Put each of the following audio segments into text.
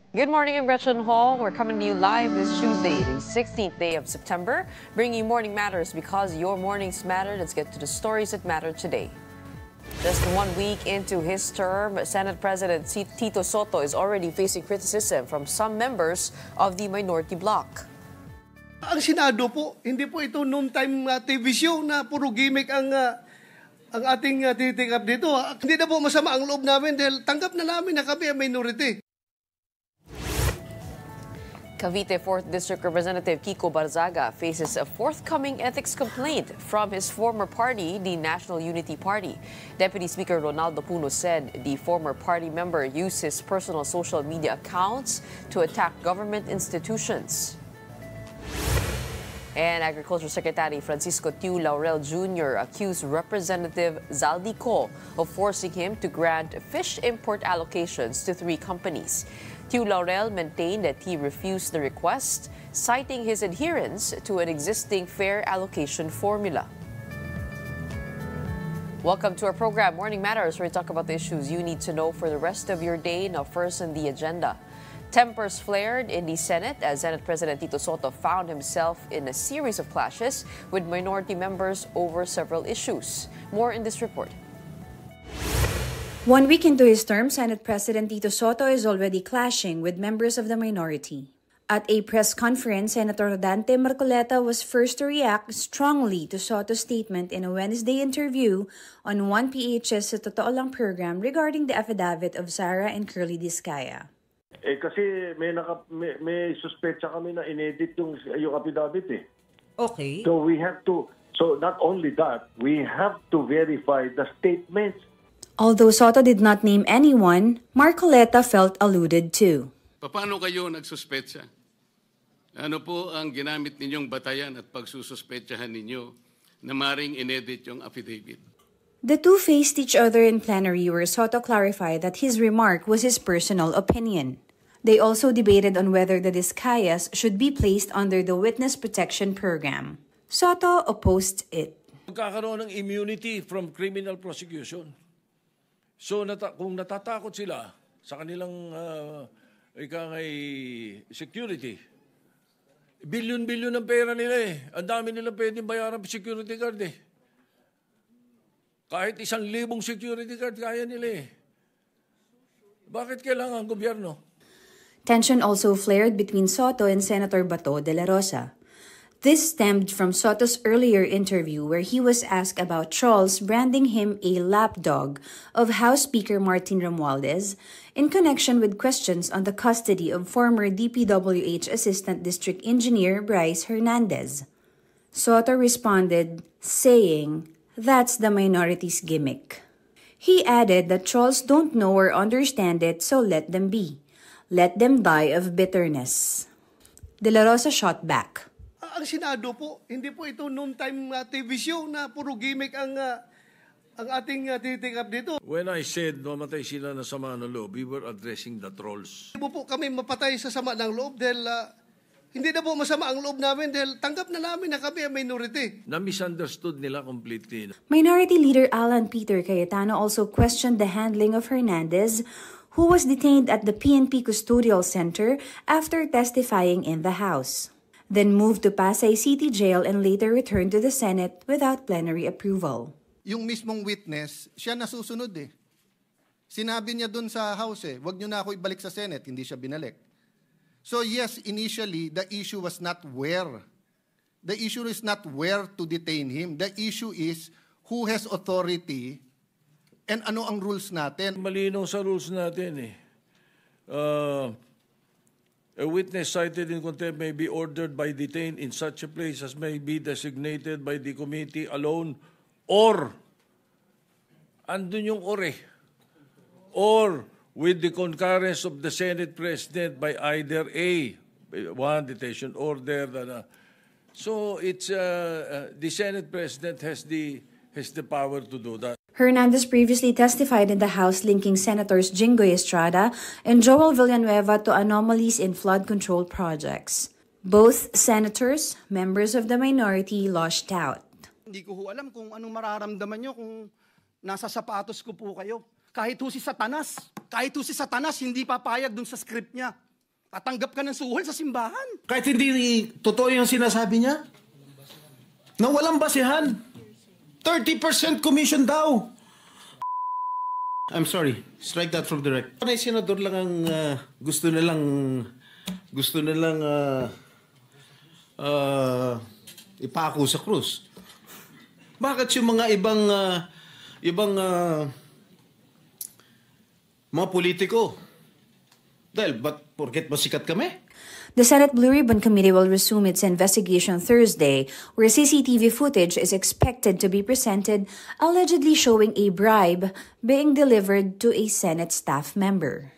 Good morning, I'm Gretchen Hall. We're coming to you live this Tuesday, the 16th day of September, bringing you Morning Matters because your mornings matter. Let's get to the stories that matter today. Just 1 week into his term, Senate President Tito Soto is already facing criticism from some members of the minority bloc. Ang Senado po, hindi po ito noon-time TV show na puro gimmick ang ating tinitik up dito. Hindi na po masama ang loob namin dahil tanggap na namin na kami ang minority. Cavite 4th District Representative Kiko Barzaga faces a forthcoming ethics complaint from his former party, the National Unity Party. Deputy Speaker Ronaldo Puno said the former party member used his personal social media accounts to attack government institutions. And Agriculture Secretary Francisco Tiu Laurel Jr. accused Representative Zaldi Co of forcing him to grant fish import allocations to 3 companies. Tiu Laurel maintained that he refused the request, citing his adherence to an existing fair allocation formula. Welcome to our program, Morning Matters, where we talk about the issues you need to know for the rest of your day. Now, first on the agenda. Tempers flared in the Senate as Senate President Tito Soto found himself in a series of clashes with minority members over several issues. More in this report. 1 week into his term, Senate President Tito Soto is already clashing with members of the minority. At a press conference, Senator Dante Marcoleta was first to react strongly to Soto's statement in a Wednesday interview on 1PH's Sa Totoo Lang program regarding the affidavit of Sara and Curly Discaya. Kasi may suspetsa kami na inedit yung affidavit eh. Okay. So we have to, so not only that, we have to verify the statements. Although Soto did not name anyone, Marcoleta felt alluded to. Paano kayo nagsuspetsa? Ano po ang ginamit ninyong batayan at pagsususpetsahan ninyo na maring inedit yung affidavit? The two faced each other in plenary where Soto clarified that his remark was his personal opinion. They also debated on whether the Discayas should be placed under the Witness Protection Program. Soto opposed it. Magkakaroon ng immunity from criminal prosecution. So kung natatakot sila sa kanilang security, billion-billion ang pera nila eh. Ang dami nila pwedeng bayaran security guard eh. Kahit 1,000 security guard kaya nila eh. Bakit kailangan ang gobyerno? Tension also flared between Soto and Senator Bato de la Rosa. This stemmed from Soto's earlier interview where he was asked about trolls branding him a lapdog of House Speaker Martin Romualdez in connection with questions on the custody of former DPWH Assistant District Engineer Bryce Hernandez. Soto responded, saying, "That's the minority's gimmick." He added that trolls don't know or understand it, so let them be. Let them die of bitterness. De la Rosa shot back. Ang Senado po, hindi po ito noon-time TV show na puro gimmick ang ating tinitik up dito. When I said mamatay sila na sama ng loob, we were addressing the trolls. Hindi po kami mapatay sa sama ng loob dahil hindi na po masama ang loob namin dahil tanggap na namin na kami ang minority. Na-misunderstood nila completely. Minority Leader Alan Peter Cayetano also questioned the handling of Hernandez, who was detained at the PNP Custodial Center after testifying in the House, then moved to Pasay City Jail and later returned to the Senate without plenary approval. Yung mismong witness, siya nasusunod eh. Sinabi niya dun sa House eh, wag niyo na ako ibalik sa Senate, hindi siya binalik. So yes, initially, the issue was not where. The issue is not where to detain him. The issue is who has authority and ano ang rules natin. Malinaw sa rules natin eh. A witness cited in contempt may be ordered by detained in such a place as may be designated by the committee alone or, andun yung or eh, or with the concurrence of the Senate President by either A, one detention order. So it's the Senate President has the power to do that. Hernandez previously testified in the House linking Senators Jinggoy Estrada and Joel Villanueva to anomalies in flood control projects. Both senators, members of the minority, lost out. Hindi ko alam kung anong mararamdaman nyo kung nasa sapatos ko po kayo. Kahit ho si Satanas, hindi papayag dun sa script niya. tatanggap ka ng suhol sa simbahan. Kahit hindi totoo yung sinasabi niya? Na walang basihan. 30% commission daw. I'm sorry. Strike that from the record. Panay senador lang ang gusto nilang ipako sa krus. Bakit yung mga ibang mga politiko? Dahil porket masikat kami? The Senate Blue Ribbon Committee will resume its investigation Thursday, where CCTV footage is expected to be presented allegedly showing a bribe being delivered to a Senate staff member.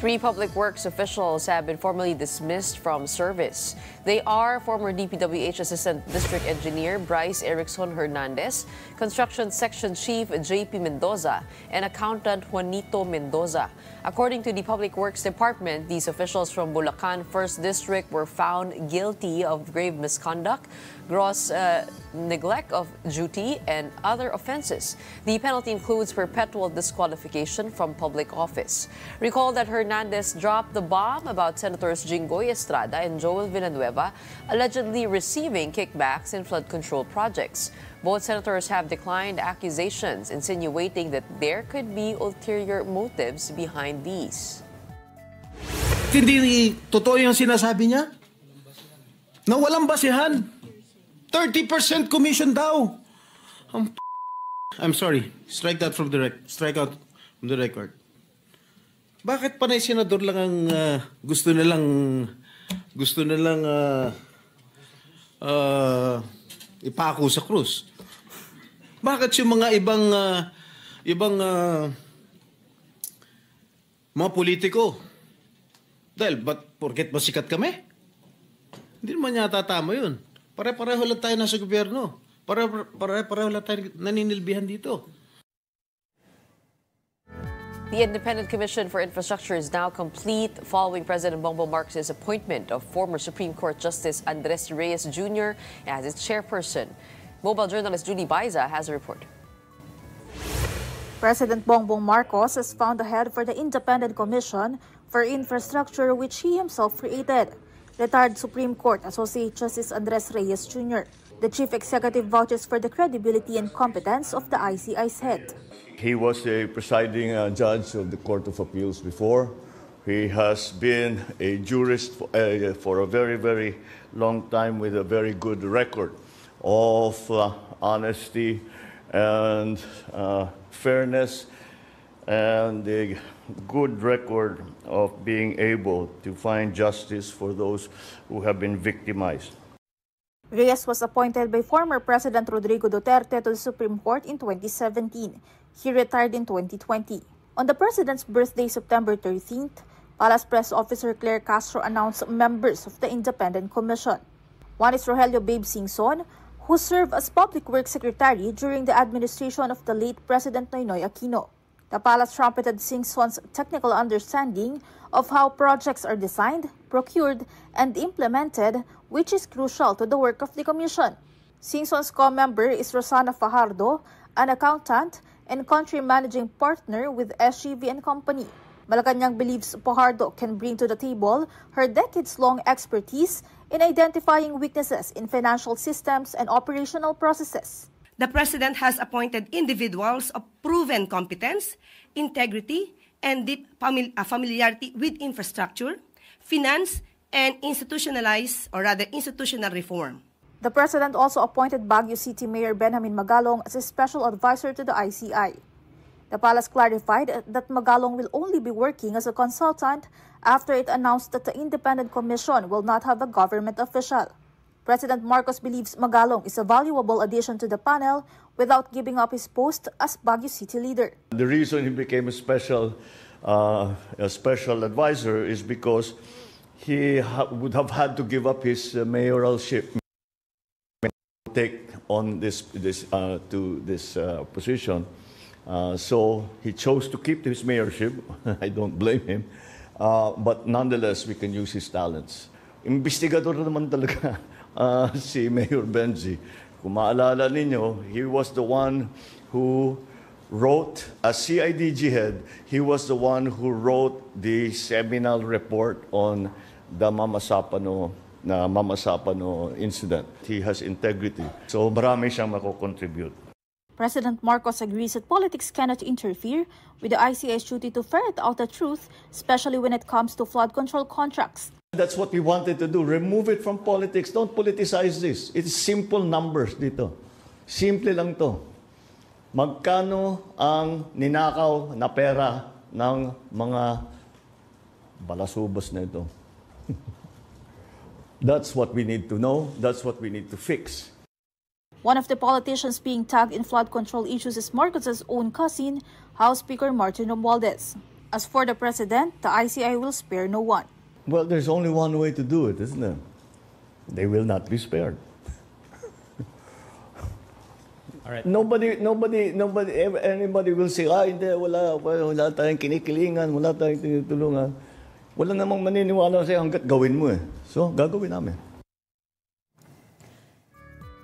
3 public works officials have been formally dismissed from service. They are former DPWH Assistant District Engineer Bryce Erickson Hernandez, Construction Section Chief JP Mendoza, and Accountant Juanito Mendoza. According to the Public Works Department, these officials from Bulacan 1st District were found guilty of grave misconduct, gross neglect of duty, and other offenses. The penalty includes perpetual disqualification from public office. Recall that Hernandez dropped the bomb about Senators Jinggoy Estrada and Joel Villanueva allegedly receiving kickbacks in flood control projects. Both senators have declined accusations, insinuating that there could be ulterior motives behind these. Hindi totoo yung sinasabi niya? Na walang basihan. 30% commission daw. I'm sorry. Strike that from the record. Strike out from the record. Bakit panay senador lang ang gusto nilang ipako sa krus? Bakit yung mga ibang mga politiko? Dahil porket masikat kami? Hindi naman yata tama yun. Pare-pareho lang tayo nasa gobyerno. Pare-pareho lang tayo naninilbihan dito. The Independent Commission for Infrastructure is now complete following President Bongbong Marcos' appointment of former Supreme Court Justice Andres Reyes Jr. as its chairperson. Mobile journalist Judy Baiza has a report. President Bongbong Marcos has found a head for the Independent Commission for Infrastructure, which he himself created. Retired Supreme Court Associate Justice Andres Reyes Jr. The chief executive vouches for the credibility and competence of the ICI's head. He was a presiding judge of the Court of Appeals before. He has been a jurist for a very, very long time with a very good record of honesty and fairness, and a good record of being able to find justice for those who have been victimized. Reyes was appointed by former President Rodrigo Duterte to the Supreme Court in 2017. He retired in 2020. On the President's birthday, September 13th, Palace Press Officer Claire Castro announced members of the Independent Commission. One is Rogelio Babe Singson, who served as Public Works Secretary during the administration of the late President Noynoy Aquino. The palace trumpeted Singson's technical understanding of how projects are designed, procured, and implemented, which is crucial to the work of the Commission. Singson's co-member is Rosana Fajardo, an accountant and country managing partner with SGV and Company. Malacanang believes Fajardo can bring to the table her decades-long expertise in identifying weaknesses in financial systems and operational processes. The President has appointed individuals of proven competence, integrity, and deep familiarity with infrastructure, finance, and institutional reform. The President also appointed Baguio City Mayor Benjamin Magalong as a special advisor to the ICI. The palace clarified that Magalong will only be working as a consultant after it announced that the Independent Commission will not have a government official. President Marcos believes Magalong is a valuable addition to the panel without giving up his post as Baguio City leader. The reason he became a special advisor is because he would have had to give up his mayoralship, take on this position. So he chose to keep his mayorship. I don't blame him. But nonetheless, we can use his talents. Investigador naman talaga si Mayor Benji. Kung maalala ninyo, he was the one who wrote, as CIDG head, he was the one who wrote the seminal report on the Mama Sapano incident. He has integrity. So marami siyang mako-contribute. President Marcos agrees that politics cannot interfere with the ICI's duty to ferret out the truth, especially when it comes to flood control contracts. That's what we wanted to do. Remove it from politics. Don't politicize this. It's simple numbers dito. Simple lang to. Magkano ang ninakaw na pera ng mga balasubos na ito? That's what we need to know. That's what we need to fix. One of the politicians being tagged in flood control issues is Marcos's own cousin, House Speaker Martin Romualdez. As for the president, the ICI will spare no one. Well, there's only one way to do it, isn't there? They will not be spared. All right. Anybody will say, hindi, wala tayong kinikilingan, wala tayong tinutulungan. Wala namang maniniwala sa'yo hanggat gawin mo eh. So, gagawin namin.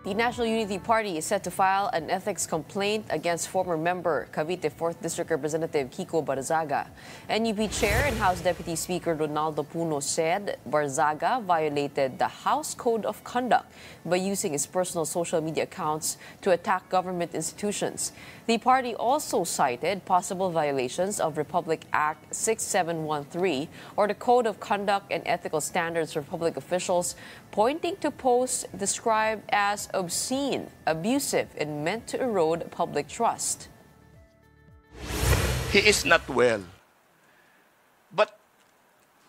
The National Unity Party is set to file an ethics complaint against former member, Cavite 4th District Representative Kiko Barzaga. NUP Chair and House Deputy Speaker Ronaldo Puno said Barzaga violated the House Code of Conduct by using his personal social media accounts to attack government institutions. The party also cited possible violations of Republic Act 6713 or the Code of Conduct and Ethical Standards for Public Officials, pointing to posts described as obscene, abusive, and meant to erode public trust. He is not well. But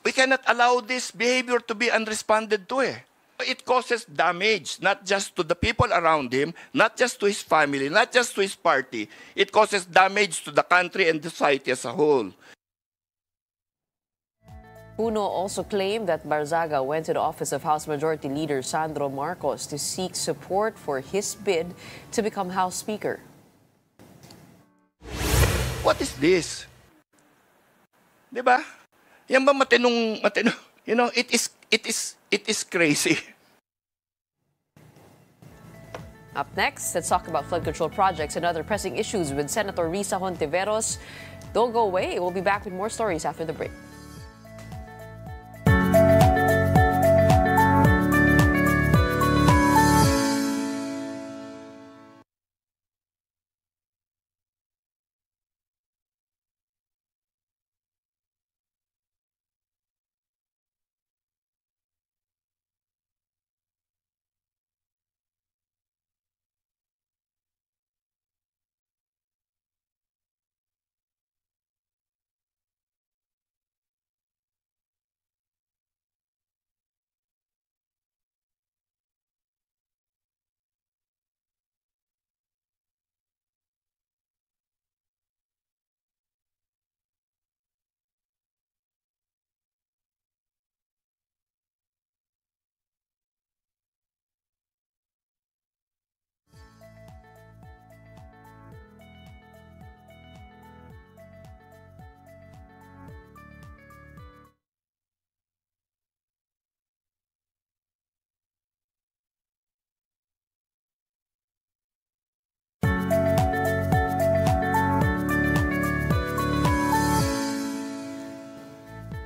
we cannot allow this behavior to be unresponded to. It causes damage, not just to the people around him, not just to his family, not just to his party. It causes damage to the country and the society as a whole. Puno also claimed that Barzaga went to the office of House Majority Leader Sandro Marcos to seek support for his bid to become House Speaker. What is this? Diba? Yan ba matinong, you know, it is crazy. Up next, let's talk about flood control projects and other pressing issues with Senator Risa Hontiveros. Don't go away. We'll be back with more stories after the break.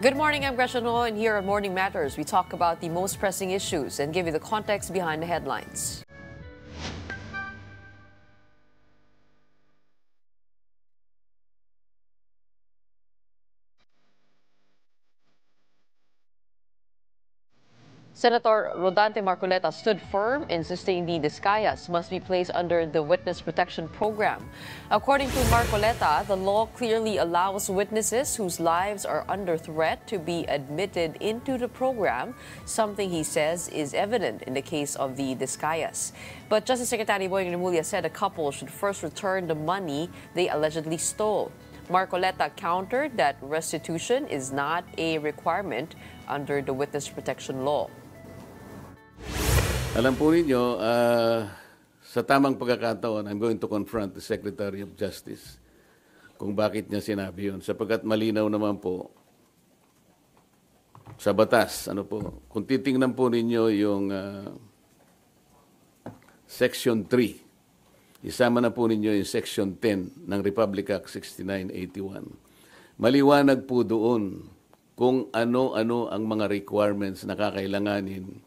Good morning, I'm Gretchen Ho, and here at Morning Matters, we talk about the most pressing issues and give you the context behind the headlines. Senator Rodante Marcoleta stood firm, insisting the Discayas must be placed under the Witness Protection Program. According to Marcoleta, the law clearly allows witnesses whose lives are under threat to be admitted into the program, something he says is evident in the case of the Discayas. But Justice Secretary Boying Remulla said a couple should first return the money they allegedly stole. Marcoleta countered that restitution is not a requirement under the Witness Protection Law. Alam po ninyo, sa tamang pagkakataon, I'm going to confront the Secretary of Justice kung bakit niya sinabi yun. Sapagkat malinaw naman po sa batas. Kung titingnan po ninyo yung Section 3 Isama na po ninyo yung Section 10 ng Republic Act 6981. Maliwanag po doon kung ano-ano ang mga requirements na kakailanganin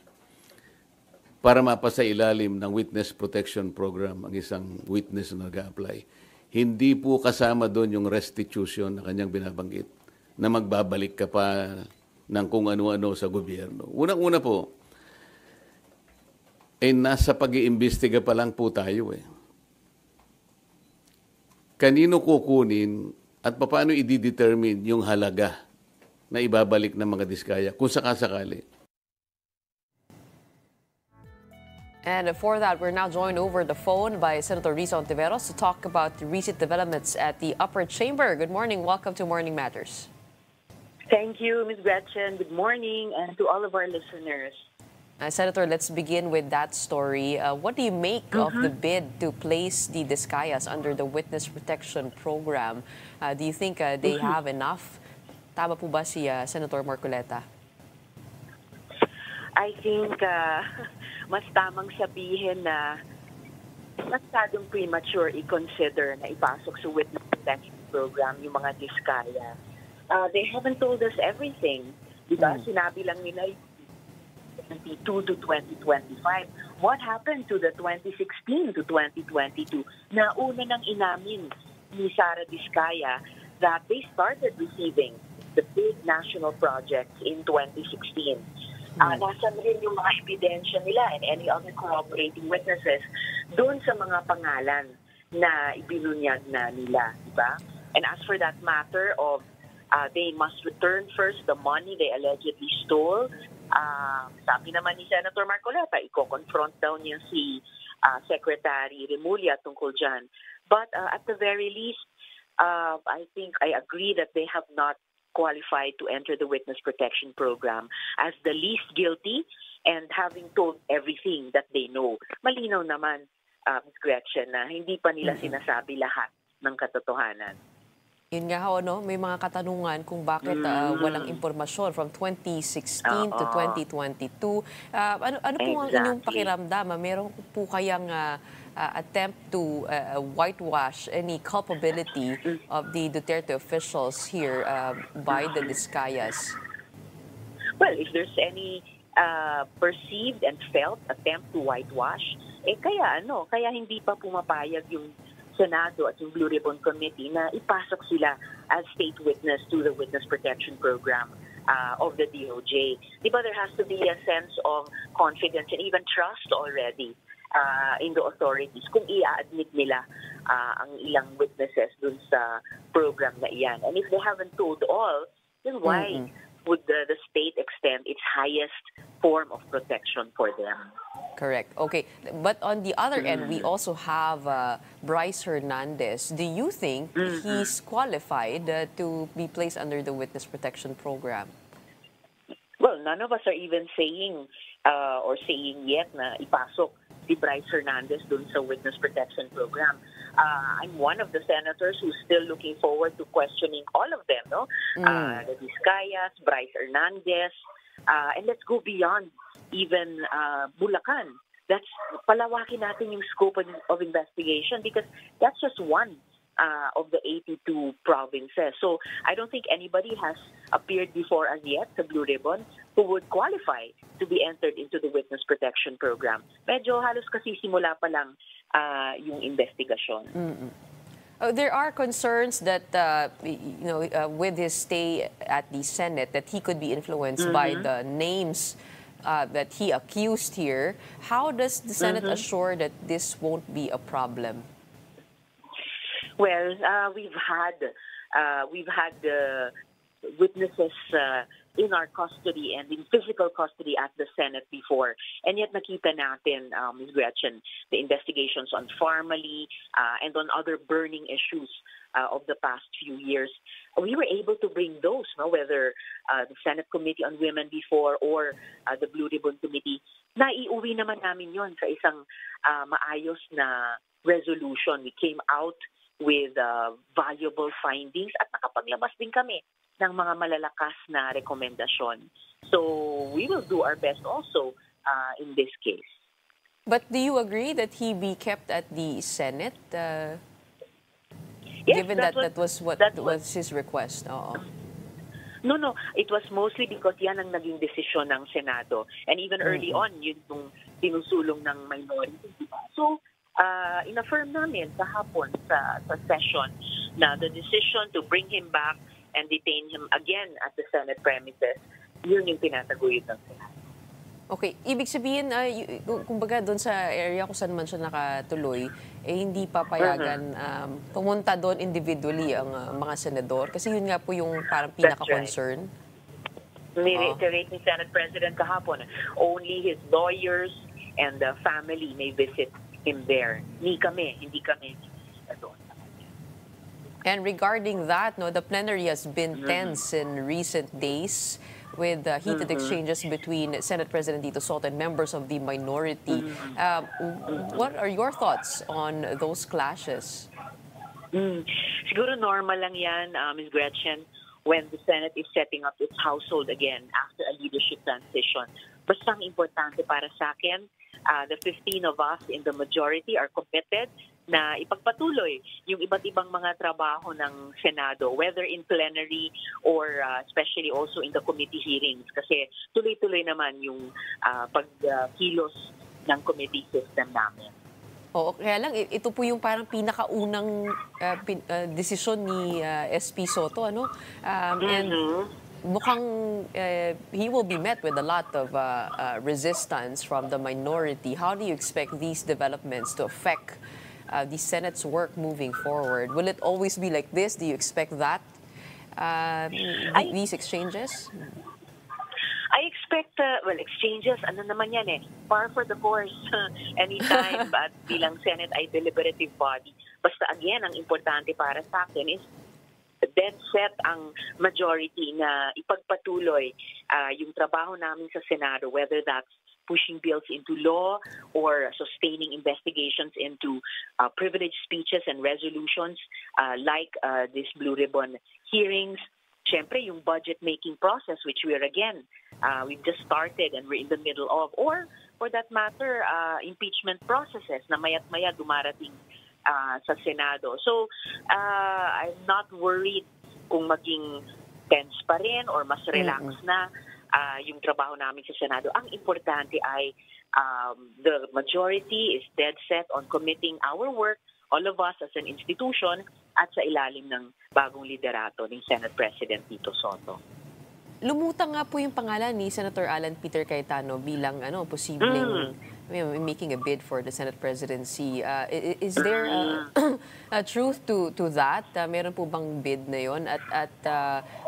para mapasa ilalim ng Witness Protection Program ang isang witness na nag-apply. Hindi po kasama doon yung restitution na kanyang binabanggit na magbabalik ka pa ng kung ano-ano sa gobyerno. Unang-una po, nasa pag-iimbestiga pa lang po tayo Kanino kukunin at paano i-determine yung halaga na ibabalik ng mga diskaya kung sakasakali? And for that, we're now joined over the phone by Senator Risa Ontiveros to talk about the recent developments at the upper chamber. Good morning. Welcome to Morning Matters. Thank you, Ms. Gretchen. Good morning, and to all of our listeners. Senator, let's begin with that story. What do you make of the bid to place the Discayas under the Witness Protection Program? Do you think they have enough? Tama po ba si Senator Marcoleta? I think mas tamang sabihin na masyadong premature i-consider na ipasok sa Witness Protection Program yung mga Discaya. They haven't told us everything. Diba? Sinabi lang nila 2022 to 2025. What happened to the 2016 to 2022? Nauna nang inamin ni Sara Discaya that they started receiving the big national projects in 2016. Nasaan rin yung mga ebidensya nila and any other corroborating witnesses doon sa mga pangalan na ibinunyag na nila, diba? And as for that matter of they must return first the money they allegedly stole, sabi naman ni Senator Marcoleta, i-confront daw niya si Secretary Remulla tungkol dyan. But at the very least, I think I agree that they have not qualified to enter the Witness Protection Program as the least guilty and having told everything that they know. Malinaw naman, Ms. Gretchen, na hindi pa nila sinasabi lahat ng katotohanan. Yun nga ho, no? May mga katanungan kung bakit walang impormasyon from 2016 to 2022. Ano po ang inyong pakiramdam? Meron po kayang attempt to whitewash any culpability of the Duterte officials here by the Discayas? Well, if there's any perceived and felt attempt to whitewash, kaya hindi pa pumapayag yung Senado at yung Blue Ribbon Committee na ipasok sila as state witness to the Witness Protection Program of the DOJ. Diba there has to be a sense of confidence and even trust already in the authorities kung i-admit nila ang ilang witnesses dun sa program na iyan. And if they haven't told all, then why would the state extend its highest form of protection for them? Correct. Okay. But on the other end, we also have Bryce Hernandez. Do you think he's qualified to be placed under the Witness Protection Program? Well, none of us are even saying or saying yet na ipasok si Bryce Hernandez dun sa Witness Protection Program. I'm one of the senators who's still looking forward to questioning all of them, no? The Discayas, Bryce Hernandez, and let's go beyond even Bulacan. That's palawakin natin yung scope of investigation because that's just one of the 82 provinces. So I don't think anybody has appeared before us yet sa Blue Ribbon who would qualify to be entered into the Witness Protection Program. Medyo halos kasi simula pa lang yung investigasyon. There are concerns that, with his stay at the Senate, that he could be influenced by the names that he accused here. How does the Senate assure that this won't be a problem? Well, we've had witnesses in our custody and in physical custody at the Senate before. And yet nakita natin, Ms. Gretchen, the investigations on Farmally and on other burning issues of the past few years. We were able to bring those, whether the Senate Committee on Women before or the Blue Ribbon Committee. Naiuwi naman namin yon sa isang maayos na resolution. We came out with valuable findings at nakapaglabas din kami ng mga malalakas na rekomendasyon. So we will do our best also in this case. But do you agree that he be kept at the Senate? Yes, Given that that was what was his request. No, it was mostly because yan ang naging desisyon ng Senado. And even early on, yun yung sinusulong ng minority. Diba? So, in-affirm namin kahapon sa session na the decision to bring him back and detain him again at the Senate premises, yun yung tinataguyod ng Senado. Okay, ibig sabihin, kumbaga doon sa area kung saan man siya nakatuloy, hindi papayagan pumunta doon individually ang mga senador? Kasi yun nga po yung parang pinaka-concern. Ni-reiterate ni Senate President kahapon, only his lawyers and the family may visit him there. Hindi kami. And regarding that, the plenary has been tense in recent days with heated exchanges between Senate President Tito Soto and members of the minority. What are your thoughts on those clashes? Siguro normal lang yan, Ms. Gretchen, when the Senate is setting up its household again after a leadership transition. Basta ang importante para sa akin, the 15 of us in the majority are committed na ipagpatuloy yung iba't ibang mga trabaho ng Senado, whether in plenary or especially also in the committee hearings. Kasi tuloy-tuloy naman yung pagkilos ng committee system namin. Oo, kaya lang ito po yung parang pinakaunang desisyon ni SP Soto, ano? And mukhang he will be met with a lot of resistance from the minority. How do you expect these developments to affect the Senate's work moving forward? Will it always be like this? Do you expect that, these exchanges? I expect, exchanges, ano naman yan par for the course, anytime, at bilang Senate ay deliberative body. Basta again, ang importante para sa akin is dead set ang majority na ipagpatuloy yung trabaho namin sa Senado, whether that's pushing bills into law or sustaining investigations into privileged speeches and resolutions like this Blue Ribbon hearings. Siyempre, yung budget-making process, which we've just started and we're in the middle of, or for that matter, impeachment processes na mayat-maya dumarating sa Senado. So, I'm not worried kung maging tense pa rin or mas relax na yung trabaho namin sa Senado. Ang importante ay the majority is dead set on committing our work, all of us as an institution, at sa ilalim ng bagong liderato ng Senate President Tito Soto. Lumutang nga po yung pangalan ni Senator Alan Peter Cayetano bilang posibleng making a bid for the Senate presidency. Is there a truth to that? Meron po bang bid na yon? At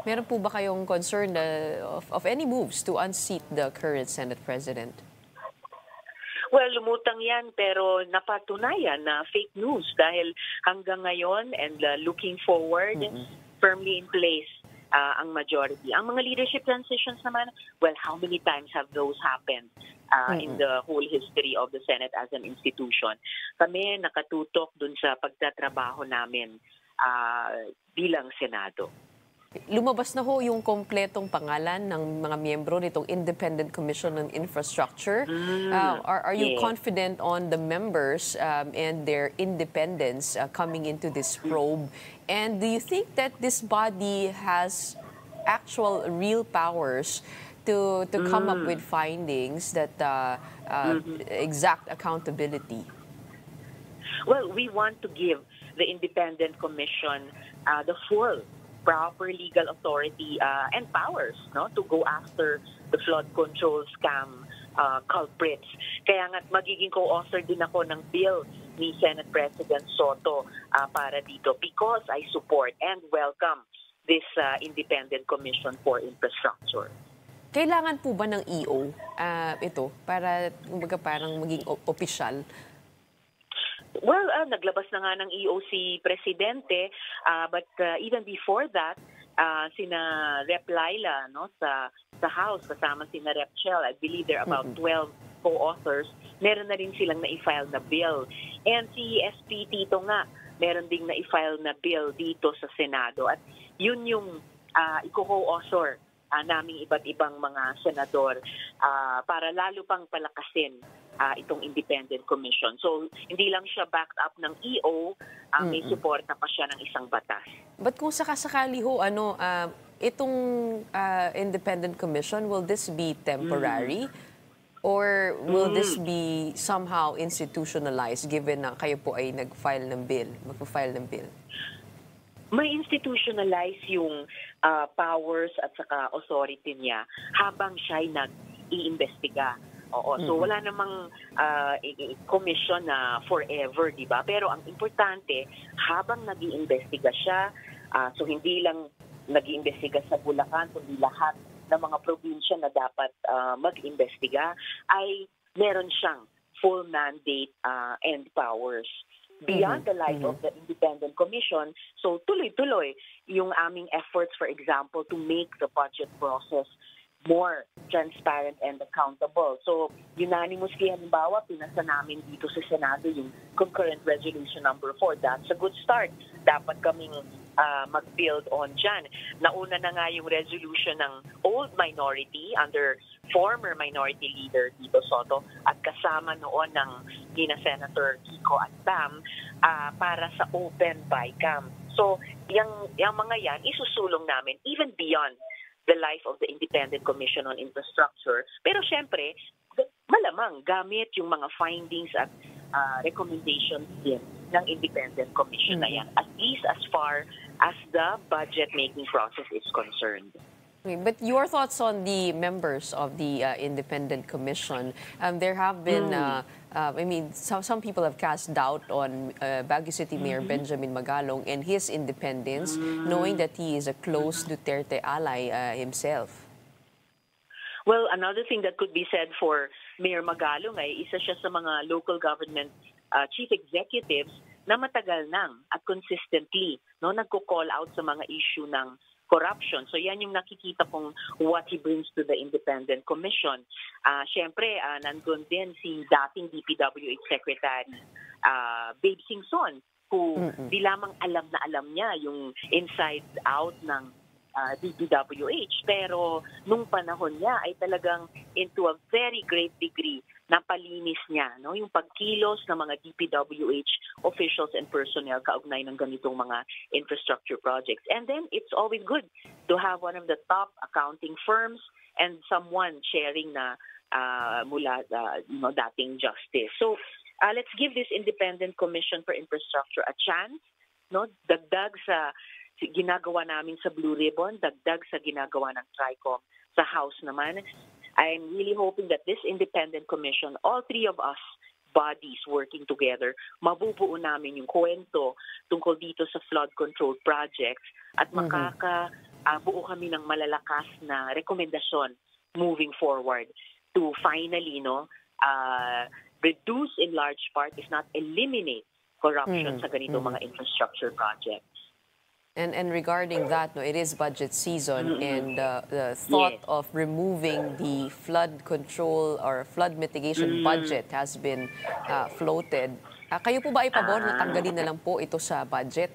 meron po ba kayong concern of any moves to unseat the current Senate President? Well, lumutang yan pero napatunayan na fake news dahil hanggang ngayon and looking forward, firmly in place ang majority. Ang mga leadership transitions naman, well, how many times have those happened in the whole history of the Senate as an institution? Kami nakatutok dun sa pagtatrabaho namin bilang Senado. Lumabas na ho yung kompletong pangalan ng mga miyembro nitong Independent Commission on Infrastructure. Are you confident on the members and their independence coming into this probe? And do you think that this body has actual real powers to come up with findings that exact accountability? Well, we want to give the Independent Commission the full proper legal authority and powers to go after the flood control scam culprits. Kaya nga magiging co-author din ako ng bill ni Senate President Soto para dito because I support and welcome this Independent Commission for Infrastructure. Kailangan po ba ng EO ito para parang maging opisyal? Well, naglabas na nga ng EO si Presidente, but even before that, sina Rep. Laila sa House, kasama sina Rep. Chel, I believe there are about 12 co-authors, meron na rin silang na-file na bill. And si SP Tito nga, meron ding na-file na bill dito sa Senado. At yun yung i-co-author naming iba't ibang mga senador para lalo pang palakasin itong independent commission. So, hindi lang siya backed up ng EO, may suporta pa siya ng isang batas. But kung sakasakali ho, itong independent commission, will this be temporary? Or will this be somehow institutionalized given na kayo po ay magpa-file ng bill? May institutionalize yung powers at saka authority niya habang siya'y nag-iimbestiga. Oo, so wala namang commission na forever, di ba? Pero ang importante, habang nag-iimbestiga siya, so hindi lang nag-iimbestiga sa Bulacan, kundi lahat ng mga probinsya na dapat mag-imbestiga, ay meron siyang full mandate and powers. Beyond the life of the independent commission, so tuloy-tuloy yung aming efforts, for example, to make the budget process more transparent and accountable. So, unanimously, halimbawa, pinasa namin dito sa Senado yung concurrent resolution number 4. That's a good start. Dapat kaming mag-build on dyan. Nauna na nga yung resolution ng old minority under former minority leader Tito Soto at kasama noon ng Nina Senator Kiko at Bam para sa open bycam. So, yung mga yan, isusulong namin even beyond the life of the Independent Commission on Infrastructure. Pero syempre, malamang gamit yung mga findings at recommendations din ng Independent Commission na yan, at least as far as the budget-making process is concerned. Okay, but your thoughts on the members of the Independent Commission? There have been, some people have cast doubt on Baguio City Mayor Benjamin Magalong and his independence, knowing that he is a close Duterte ally himself. Well, another thing that could be said for Mayor Magalong ay isa siya sa mga local government chief executives na matagal nang at consistently nagko-call out sa mga issue ng corruption. So yan yung nakikita kong what he brings to the Independent Commission. Siyempre, nandun din si dating DPWH Secretary Babe Singson, who di lamang alam na alam niya yung inside out ng DPWH, pero nung panahon niya ay talagang into a very great degree napalinis niya yung pagkilos ng mga DPWH officials and personnel kaugnay ng ganitong mga infrastructure projects. And then it's always good to have one of the top accounting firms and someone sharing na mula dating justice. So let's give this Independent Commission for Infrastructure a chance, dagdag sa ginagawa namin sa Blue Ribbon, dagdag sa ginagawa ng TRICOM sa House naman. I'm really hoping that this Independent Commission, all three of us bodies working together, mabubuo namin yung kwento tungkol dito sa flood control projects at makakabuo kami ng malalakas na rekomendasyon moving forward to finally reduce in large part, if not eliminate, corruption sa ganitong mga infrastructure projects. And regarding that, it is budget season, and the thought of removing the flood control or flood mitigation budget has been floated. Kayo po ba ay pabor na tanggalin na lang po ito sa budget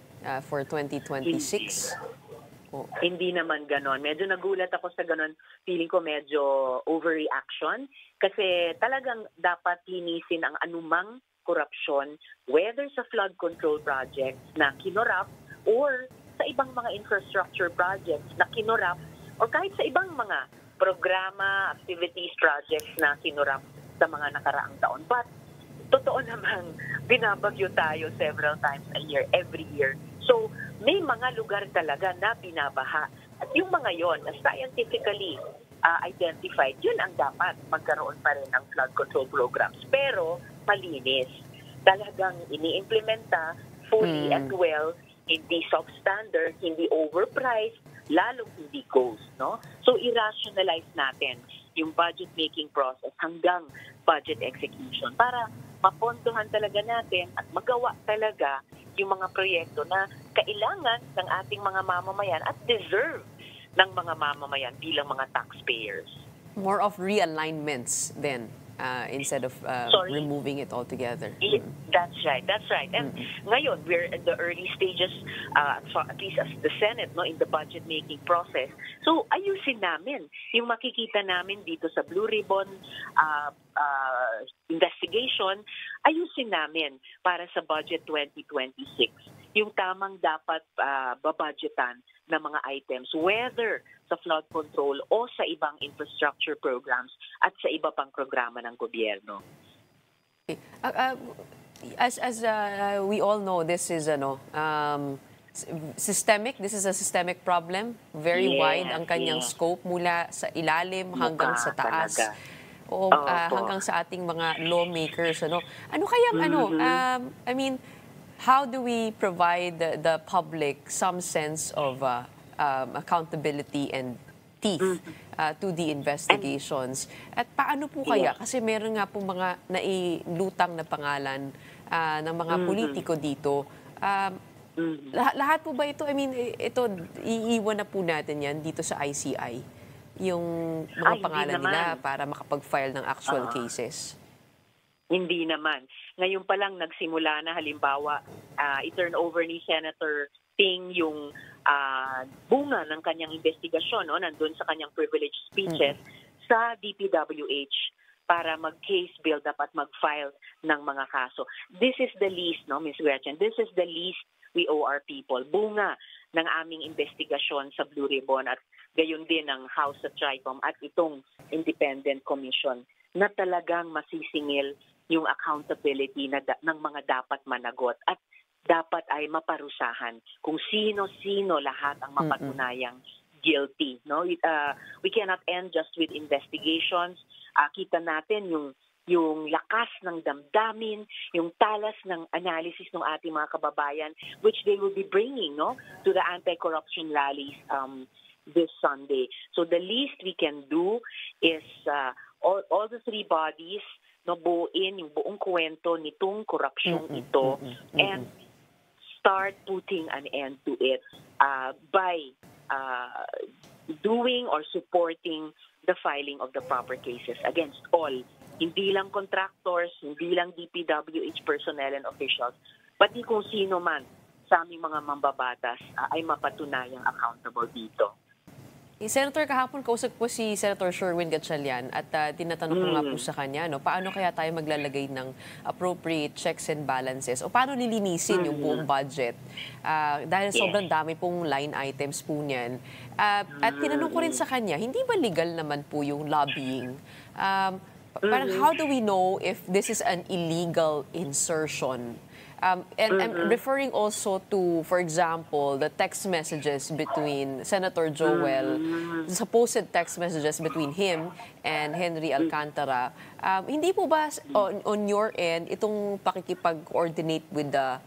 for 2026? Hindi naman ganon. Medyo nagulat ako sa ganon. Feeling ko medyo overreaction. Kasi talagang dapat linisin ang anumang korupsyon, whether sa flood control projects na kinorap or sa ibang mga infrastructure projects na kinurap o kahit sa ibang mga programa, activities, projects na kinurap sa mga nakaraang taon. But totoo namang binabagyo tayo several times a year, every year. So may mga lugar talaga na binabaha. At yung mga yon na scientifically identified, yun ang dapat magkaroon pa rin ng flood control programs. Pero malinis. Talagang ini-implementa fully and well, hindi substandard, hindi overpriced, lalong hindi ghost, So, i-rationalize natin yung budget-making process hanggang budget execution para mapondohan talaga natin at magawa talaga yung mga proyekto na kailangan ng ating mga mamamayan at deserve ng mga mamamayan bilang mga taxpayers. More of realignments then instead of removing it altogether. That's right. That's right. And ngayon, we're in the early stages, at least as the Senate, no, in the budget-making process. So, ayusin namin yung makikita namin dito sa Blue Ribbon investigation, ayusin namin para sa Budget 2026. Yung tamang dapat babudgetan na mga items, whether sa flood control o sa ibang infrastructure programs at sa iba pang programa ng gobyerno. As we all know, this is systemic. This is a systemic problem. Very wide ang kanyang scope mula sa ilalim hanggang sa taas. O hanggang sa ating mga lawmakers. Ano kayang I mean, how do we provide the public some sense of accountability and teeth to the investigations? At paano po kaya? Kasi meron nga po mga nailutang na pangalan ng mga politiko dito. Lahat po ba ito? I mean, ito, iiwan na po natin yan dito sa ICI, yung mga pangalan nila para makapag-file ng actual cases. Hindi naman. Ngayon pa lang nagsimula na, halimbawa, i-turn over ni Senator Ting yung bunga ng kanyang investigasyon, nandun sa kanyang privileged speeches sa DPWH para mag-case build up at mag-file ng mga kaso. This is the least, Ms. Gretchen, this is the least we owe our people. Bunga ng aming investigasyon sa Blue Ribbon at gayon din ng House of Tricom at itong Independent Commission na talagang masisingil yung accountability ng mga dapat managot at dapat ay maparusahan kung sino-sino lahat ang mapatunayang guilty. We cannot end just with investigations. Kita natin yung lakas ng damdamin, yung talas ng analysis ng ating mga kababayan, which they will be bringing to the anti-corruption rallies this Sunday. So the least we can do is all the three bodies buuin yung buong kwento nitong korupsyong ito and start putting an end to it by doing or supporting the filing of the proper cases against all, hindi lang contractors, hindi lang DPWH personnel and officials, pati kung sino man sa aming mga mambabatas ay mapatunayang accountable dito. Senator, kahapon kausap po si Senator Sherwin Gatchalian at tinatanong ko nga po sa kanya, paano kaya tayo maglalagay ng appropriate checks and balances o paano nilinisin yung buong budget dahil sobrang dami pong line items po niyan. At tinanong ko rin sa kanya, hindi ba legal naman po yung lobbying? Parang how do we know if this is an illegal insertion? And I'm referring also to, for example, the text messages between Senator Joel, supposed text messages between him and Henry Alcantara. Hindi po ba on your end itong pakikipag-coordinate with the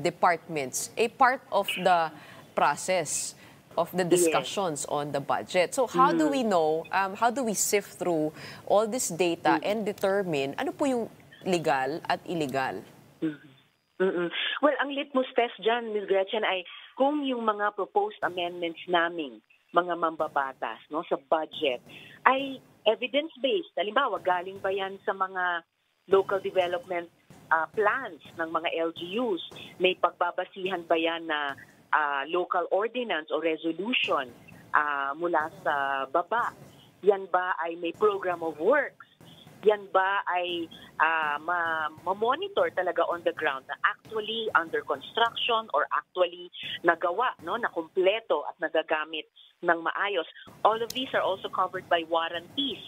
departments a part of the process of the discussions on the budget? So how do we know, how do we sift through all this data and determine ano po yung legal at illegal? Well, ang litmus test dyan, Ms. Gretchen, ay kung yung mga proposed amendments naming mga mambabatas sa budget ay evidence-based. Halimbawa, galing ba yan sa mga local development plans ng mga LGUs? May pagbabasihan ba yan na local ordinance o resolution mula sa baba? Yan ba ay may program of works? Yan ba ay ma-monitor talaga on the ground na actually under construction or actually nagawa, na kumpleto at nagagamit ng maayos? All of these are also covered by warranties.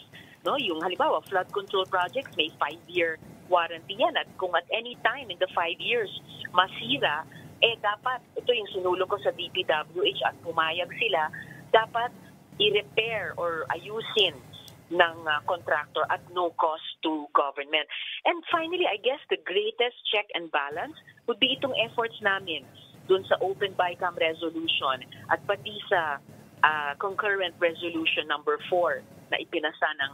Yung halimbawa, flood control projects, may 5-year warranty yan. At kung at any time in the 5 years masira, dapat, ito yung sinulong ko sa DPWH at pumayag sila, dapat i-repair or ayusin ng contractor at no cost to government. And finally, I guess the greatest check and balance would be itong efforts namin dun sa Open BICAM resolution at pati sa concurrent resolution number 4 na ipinasa ng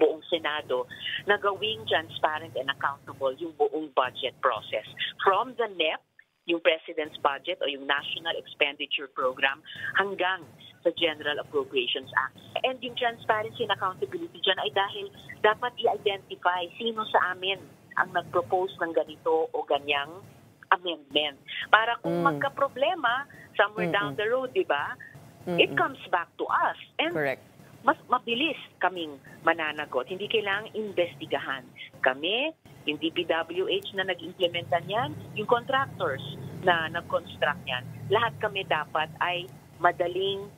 buong Senado na gawing transparent and accountable yung buong budget process. From the NEP, yung President's Budget o yung National Expenditure Program, hanggang sa General Appropriations Act. And yung transparency and accountability dyan ay dahil dapat i-identify sino sa amin ang nag-propose ng ganito o ganyang amendment. Para kung magka-problema somewhere down the road, di ba, it comes back to us. And Correct. mas mabilis kaming mananagot. Hindi kailangang investigahan. Kami, yung DPWH na nag-implementa niyan, yung contractors na nag-construct niyan, lahat kami dapat ay madaling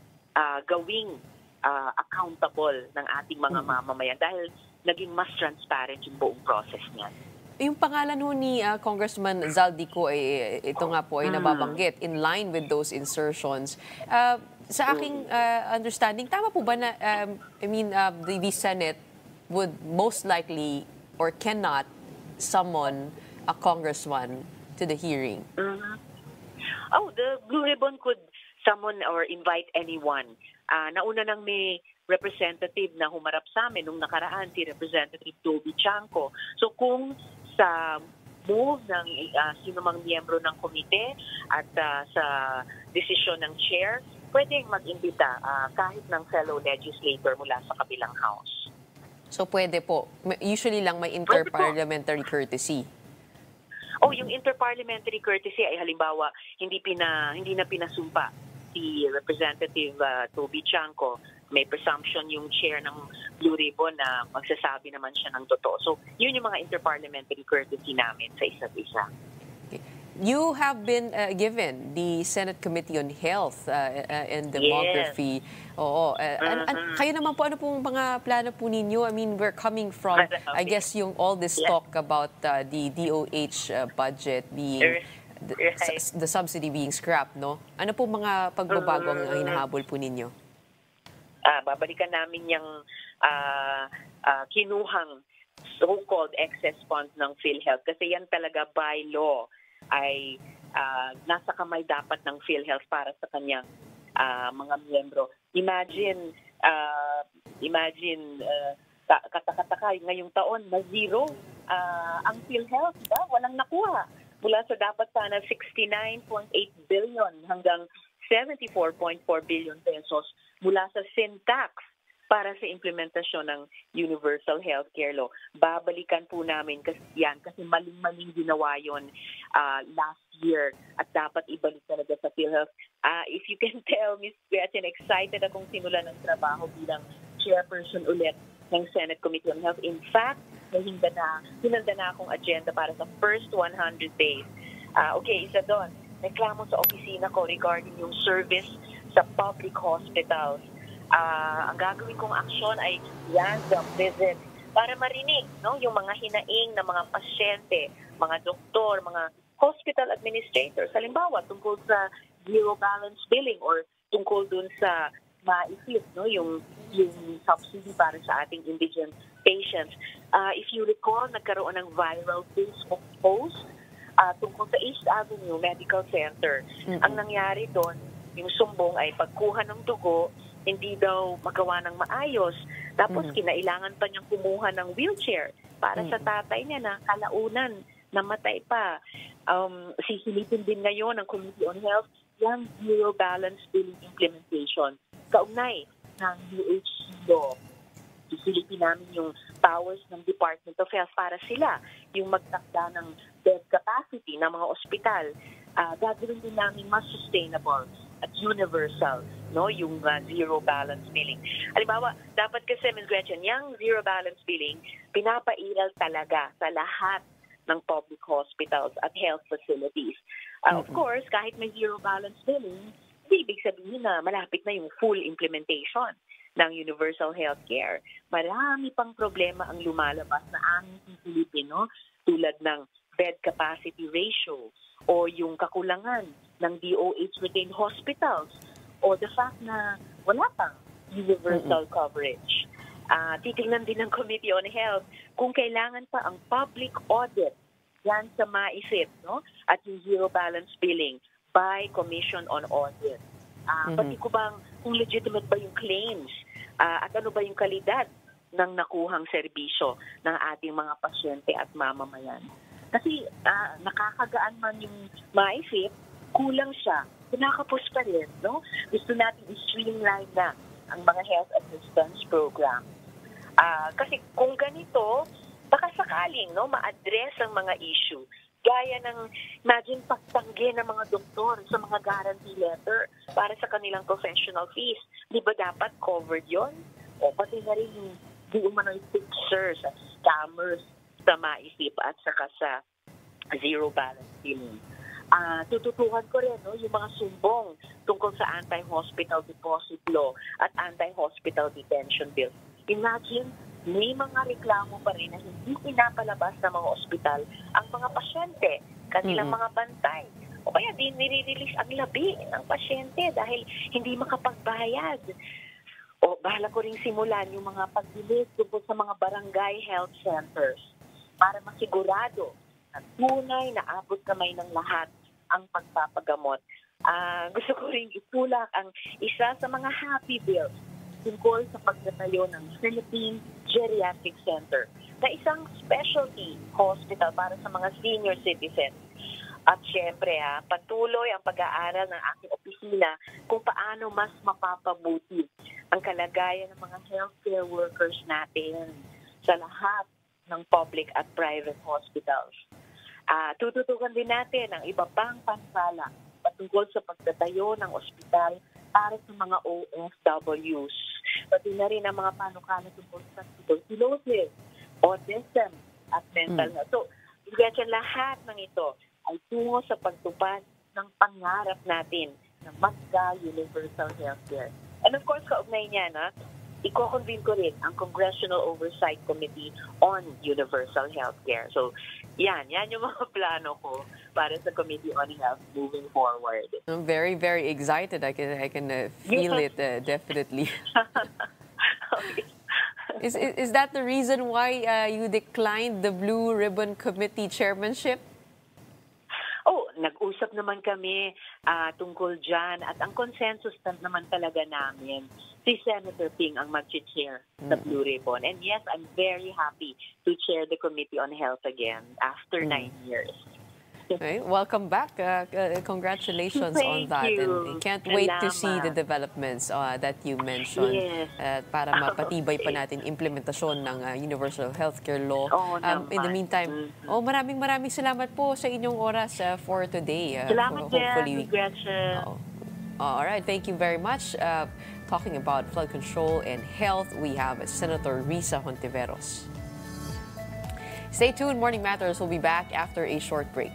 gawing accountable ng ating mga mamamayan dahil naging mas transparent yung buong process niyan. Yung pangalan ho ni Congressman Zaldico, ito nga po ay nababanggit in line with those insertions. Sa aking understanding, tama po ba na, the Senate would most likely or cannot summon a congressman to the hearing? Oh, the Blue Ribbon could summon or invite anyone. Nauna nang may representative na humarap sa amin nung nakaraan, si Representative Toby Chanco. So kung sa move ng sino mang miyembro ng komite at sa desisyon ng chair, pwedeng mag-imbita kahit ng fellow legislator mula sa kabilang house. So pwede po. Usually lang may interparliamentary courtesy. Oh, yung interparliamentary courtesy ay halimbawa hindi na pinasumpa si Representative Toby Chanco. May presumption yung chair ng Blue Ribbon na magsasabi naman siya ng totoo. So, yun yung mga interparliamentary courtesy namin sa isa't isa. You have been given the Senate Committee on Health and Demography. Yes. Oo. Kayo naman po, ano pong mga plano po ninyo? I mean, we're coming from, I guess, yung all this talk about the DOH budget being, the subsidy being scrapped, no? Ano po mga pagbabago ang hinahabol po ninyo? Babalikan namin yung kinuhang so-called excess funds ng PhilHealth kasi yan talaga by law ay nasa kamay dapat ng PhilHealth para sa kanyang mga miyembro. Imagine katakataka ngayong taon na zero ang PhilHealth, diba? Walang nakuha. Mula sa dapat sana 69.8 billion hanggang 74.4 billion pesos mula sa sin tax para sa implementasyon ng Universal Healthcare Law. Babalikan po namin kasi maling-maling ginawa yon last year at dapat ibalik talaga sa PhilHealth. If you can tell, Ms. Gretchen, excited akong simulan ng trabaho bilang chairperson ulit ng Senate Committee on Health. In fact, hinanda na akong agenda para sa first 100 days. Okay, isa doon. Reklamo sa opisina ko regarding yung service sa public hospitals. Ang gagawin kong aksyon ay random visit para marinig yung mga hinaing na mga pasyente, mga doktor, mga hospital administrators. Halimbawa, tungkol sa zero balance billing or tungkol dun sa maisip, yung subsidy para sa ating indigent patients. If you recall, nagkaroon ng viral Facebook post tungkol sa East Avenue Medical Center. Ang nangyari doon, yung sumbong ay pagkuha ng dugo, hindi daw magawa ng maayos. Tapos kinailangan pa niyang kumuha ng wheelchair para sa tatay niya na kalaunan, namatay pa. Sisilipin din ngayon ng Committee on Health yung zero balance billing implementation. Kaugnay ng UHC law. Sisilipin namin yung powers ng Department of Health para sila yung magtakda ng bed capacity ng mga ospital. Gagawin din namin mas sustainable at universal, yung zero balance billing. Halimbawa, dapat kasi, Ms. Gretchen, yung zero balance billing, pinapairal talaga sa lahat ng public hospitals at health facilities. Of course, kahit may zero balance billing, hindi ibig sabihin na malapit na yung full implementation ng universal healthcare. Marami pang problema ang lumalabas na aming Pilipino tulad ng bed capacity ratio o yung kakulangan ng DOH retained hospitals o the fact na wala pang universal coverage. Titingnan din ng Committee on Health kung kailangan pa ang public audit yan sa maisip, at yung zero balance billing by Commission on Audit. Pati ko bang kung legitimate ba yung claims at ano ba yung kalidad ng nakuhang serbisyo ng ating mga pasyente at mamamayan. Kasi nakakagaan man yung maisip, kulang siya kinakapos pa rin, no? Gusto natin i-streamline na ang mga health assistance program. Kasi kung ganito, baka sakaling, no, ma-address ang mga issue. Gaya ng, imagine, pagtanggi ng mga doktor sa mga guarantee letter para sa kanilang professional fees. Di ba dapat covered yon? O pati na rin yung di umano'y fixers at scammers sa maisip at saka sa zero balance billing. Tututukan ko rin, no, yung mga sumbong tungkol sa anti-hospital deposit law at anti-hospital detention bill. Imagine, may mga reklamo pa rin na hindi pinapalabas ng mga ospital ang mga pasyente, kanilang mga bantay. O kaya din nire-release ang labi ng pasyente dahil hindi makapagbayad. O bahala ko rin simulan yung mga pagdilig tungkol sa mga barangay health centers para masigurado na tunay na abot kamay ng lahat ang pagpapagamot. Gusto ko rin itulak ang isa sa mga happy bills tungkol sa pagtatayo ng Philippine Geriatric Center na isang specialty hospital para sa mga senior citizens. At syempre, patuloy ang pag-aaral ng aking opisina kung paano mas mapapabuti ang kalagayan ng mga healthcare workers natin sa lahat ng public at private hospitals. Tututukan din natin ang iba pang pansala patungkol sa pagtatayo ng ospital para sa mga OFWs. Pati na rin ang mga panukala tungkol sa tuberculosis, autism, at mental health. So, lahat ng ito ay tungo sa pagtupad ng pangarap natin na magka universal healthcare. And of course, kaugnay niya, i-convene ko rin ang Congressional Oversight Committee on Universal Healthcare. So, yan yung mga plano ko para sa Committee on Health moving forward. I'm very, very excited. I can feel it definitely. Okay. Is that the reason why you declined the Blue Ribbon Committee chairmanship? Nag-usap naman kami tungkol dyan at ang consensus naman talaga namin, si Senator Ping ang mag-chair sa Blue Ribbon. And yes, I'm very happy to chair the Committee on Health again after 9 years. Okay, welcome back. Congratulations on that. And can't wait to see the developments that you mentioned para mapatibay pa natin implementasyon ng Universal Healthcare Law. In the meantime, maraming salamat po sa inyong oras for today. Salamat din, Gretchen. All right, thank you very much. Talking about flood control and health, we have Senator Risa Hontiveros. Stay tuned. Morning Matters will be back after a short break.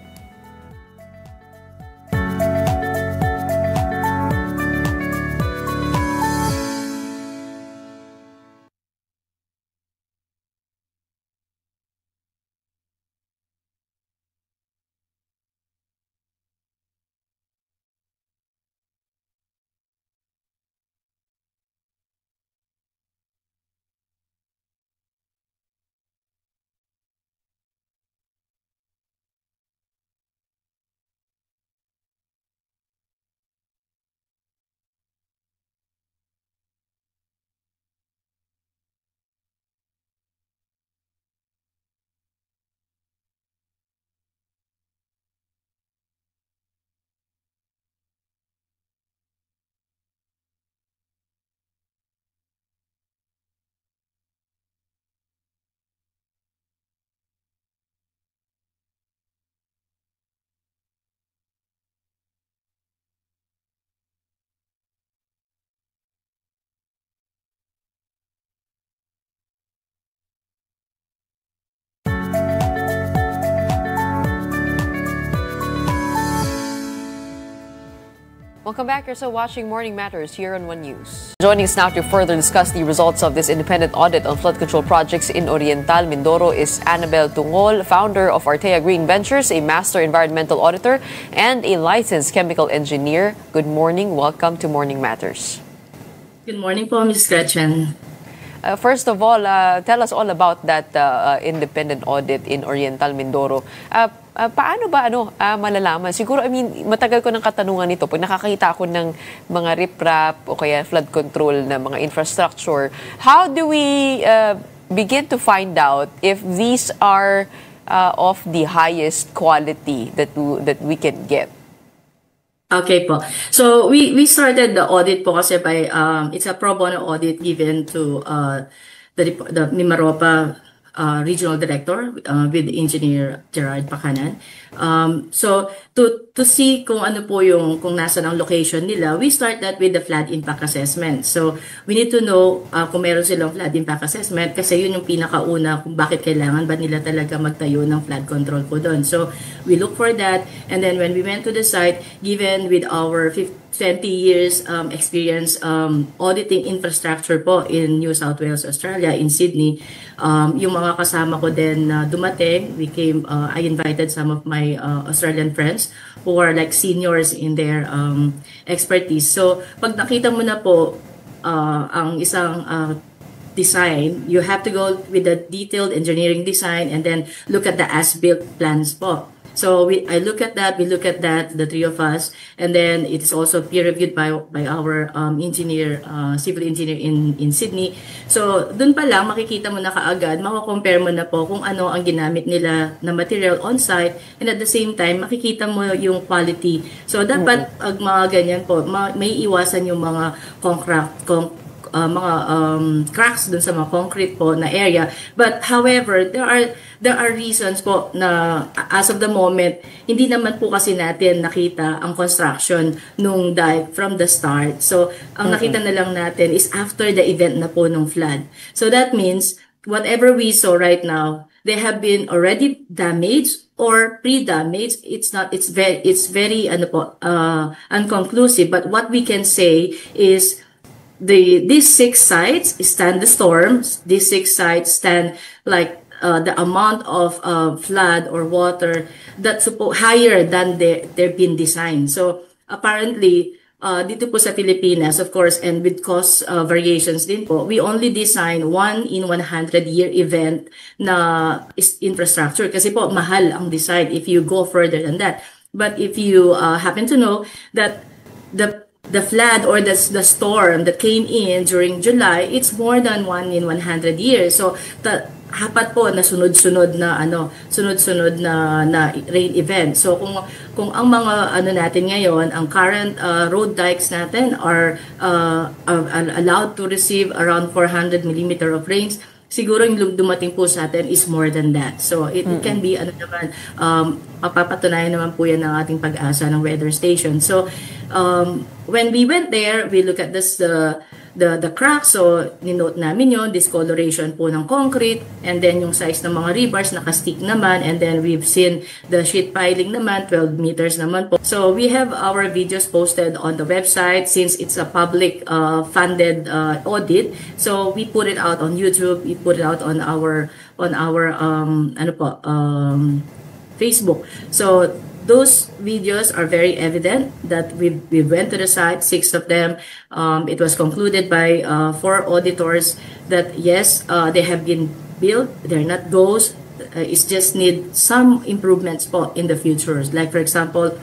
Welcome back. You're still watching Morning Matters here on One News. Joining us now to further discuss the results of this independent audit on flood control projects in Oriental Mindoro is Annabel Tungol, founder of Artea Green Ventures, a master environmental auditor, and a licensed chemical engineer. Good morning. Welcome to Morning Matters. Good morning po, Ms. Gretchen. First of all, tell us all about that independent audit in Oriental Mindoro. Paano ba malalaman? Siguro, matagal ko ng katanungan nito. Pag nakakita ako ng mga riprap o kaya flood control na mga infrastructure, how do we begin to find out if these are of the highest quality that we can get? Okay po. So we started the audit po kasi by it's a pro bono audit given to the Mimaropa regional director with engineer Gerard Pacanan. So to see kung ano po yung kung nasa ang location nila, we start that with the flood impact assessment. So we need to know kung meron silang flood impact assessment kasi yun yung pinakauna kung bakit kailangan ba nila talaga magtayo ng flood control po doon. So we look for that, and then when we went to the site, given with our 20 years experience auditing infrastructure po in New South Wales, Australia, in Sydney, yung mga kasama ko din na dumating, I invited some of my Australian friends who are like seniors in their expertise. So pag nakita mo na po ang isang design, you have to go with the detailed engineering design and then look at the as-built plans po. So I look at that, we look at that, the three of us, and then it is also peer-reviewed by our engineer, civil engineer in Sydney. So dun pa lang makikita mo na kaagad, mako-compare mo na po kung ano ang ginamit nila na material on-site, and at the same time makikita mo yung quality. So dapat mga ganyan po, may iwasan yung mga cracks dun sa mga concrete po na area. But however, there are reasons po na as of the moment, hindi naman po kasi natin nakita ang construction nung dike from the start. So ang nakita na lang natin is after the event na po nung flood. So that means whatever we saw right now, they have been already damaged or pre-damaged. It's very unconclusive, but what we can say is these 6 sites stand the storms. These 6 sites stand like the amount of flood or water that's higher than they've been designed. So apparently, dito po sa Pilipinas, of course, and with cost variations din po, we only design 1 in 100-year event na infrastructure kasi po mahal ang design if you go further than that. But if you happen to know that the flood or the storm that came in during July, it's more than 1 in 100 years. So hapat po na sunod-sunod na rain event. So kung ang mga natin ngayon, ang current road dikes natin are allowed to receive around 400 millimeter of rains, siguro yung dumating po sa atin is more than that. So it can be mapapatunayan naman po yan ng ating pag-asa ng weather station. So when we went there, we look at the cracks. So ninote namin yon, discoloration po ng concrete, and then yung size ng mga rebars naka-stick naman, and then we've seen the sheet piling naman 12 meters naman po. So we have our videos posted on the website since it's a public funded audit. So we put it out on YouTube, we put it out on our Facebook. So those videos are very evident that we went to the site, 6 of them. It was concluded by 4 auditors that yes, they have been built. They're not ghosts. It just need some improvements po in the future. Like for example,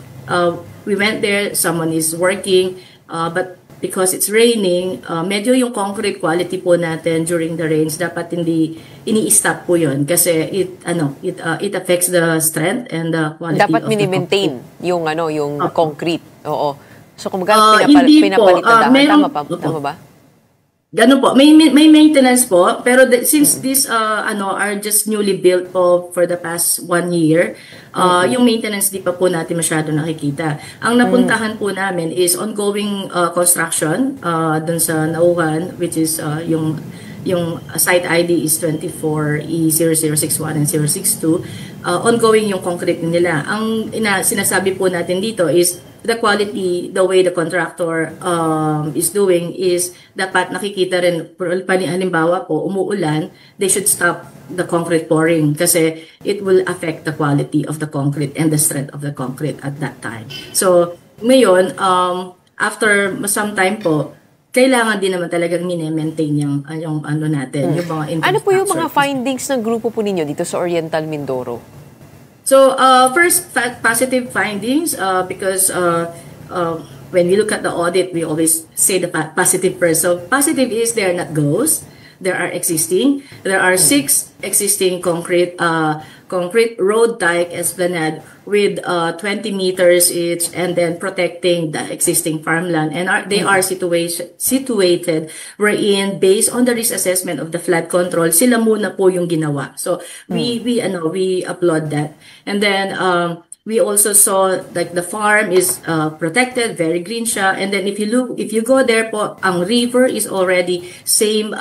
we went there, someone is working, but because it's raining, medyo yung concrete quality po natin during the rains dapat hindi ini-stop po yun kasi it affects the strength and the quality dapat of the mini-maintain yung concrete. Oo. So kung hindi pinapalitan po, tama ba? Ganun po, may maintenance po, pero since these are just newly built po for the past 1 year, yung maintenance di pa po natin masyado nakikita. Ang napuntahan po namin is ongoing construction dun sa Nauhan, which is yung site ID is 24E0061 and 062. Ongoing yung concrete nila. Ang sinasabi po natin dito is the quality, the way the contractor is doing is dapat nakikita rin, halimbawa po, umuulan, they should stop the concrete pouring kasi it will affect the quality of the concrete and the strength of the concrete at that time. So, ngayon, after some time po, kailangan din naman talagang mini-maintain yung natin, yung mga infrastructure. Ano po yung mga findings ng grupo po ninyo dito sa Oriental Mindoro? So first, positive findings because when we look at the audit, we always say the positive first. So positive is they are not ghosts. There are 6 existing concrete concrete road dike esplanade with 20 meters each, and then protecting the existing farmland. And they are situated wherein, based on the risk assessment of the flood control, sila muna po yung ginawa. So we applaud that. And then we also saw like the farm is protected, very green siya. And then if you go there po, ang river is already same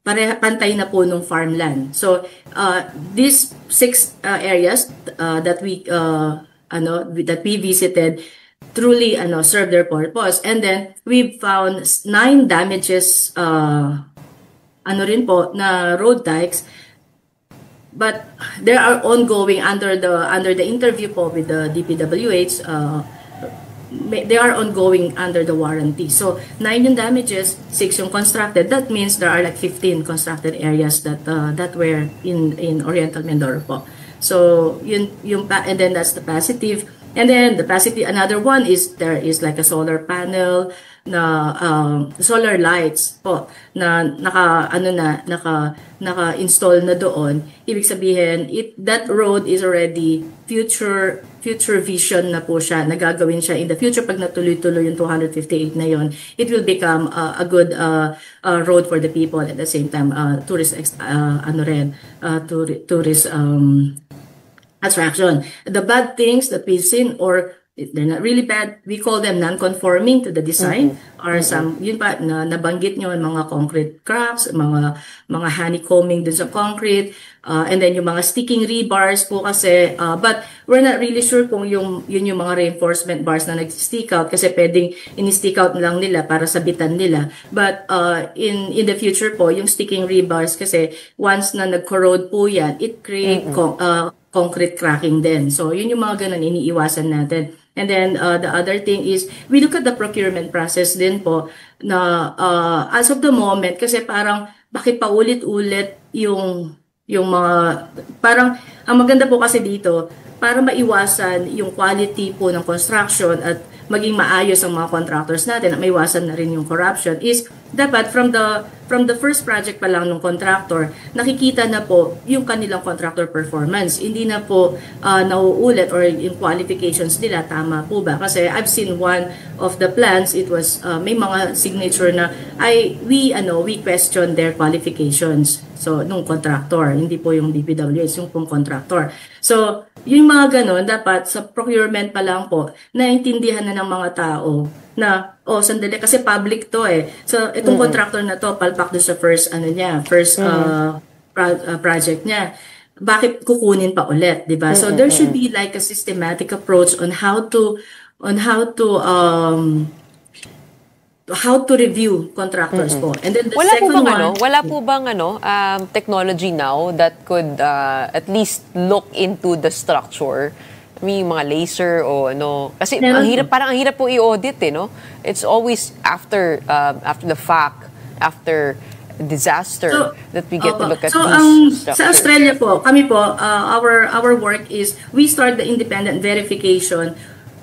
pantay na po nung farmland. So these 6 areas that we visited truly serve their purpose. And then we found 9 damages na road dikes. But there are ongoing under the interview po with the DPWH. They are ongoing under the warranty. So 9 yung damages, 6 yung constructed. That means there are like 15 constructed areas that were in Oriental Mindoro po. So and then that's the positive. And then the positive, another one is there is like a solar panel na solar lights po na naka-install na doon. Ibig sabihin, that road is already future vision na po siya. Nagagawin siya in the future pag natuloy-tuloy yung 258 na yon. It will become a good road for the people, at the same time tourist attraction. The bad things that we've seen, or they're not really bad, we call them non-conforming to the design, or some, yun pa, nabanggit nyo, mga concrete cracks, mga honeycombing dun sa concrete, and then yung mga sticking rebars po kasi, but we're not really sure kung yun yung mga reinforcement bars na nag-stick out, kasi pwedeng in-stick out lang nila para sabitan nila. But in the future po, yung sticking rebars kasi, once na nag-corrode po yan, it create concrete cracking din. So yun yung mga ganun, iniiwasan natin. And then the other thing is we look at the procurement process din po na as of the moment, kasi parang bakit pa ulit-ulit yung mga, parang ang maganda po kasi dito para maiwasan yung quality po ng construction at maging maayos ang mga contractors natin at maiwasan na rin yung corruption, is dapat from the first project pa lang ng contractor, nakikita na po yung kanilang contractor performance. Hindi na po nauulit, or yung qualifications nila, tama po ba? Kasi I've seen one of the plans, it was may mga signature na we question their qualifications. So, nung contractor, hindi po yung DPWH, yung pong contractor. So, yung mga ganon, dapat sa procurement pa lang po, naintindihan na ng mga tao na, sandali, kasi public to eh. So, itong contractor na to, palpak doon sa first project niya. Bakit kukunin pa ulit, di ba? So, there should be like a systematic approach on how to review contractors po. And then the wala po bang technology now that could at least look into the structure? May mga laser o kasi ang hirap po i-audit no? It's always after the fact, after disaster that we get to look at these structures. Sa Australia po, kami po, our work is we start the independent verification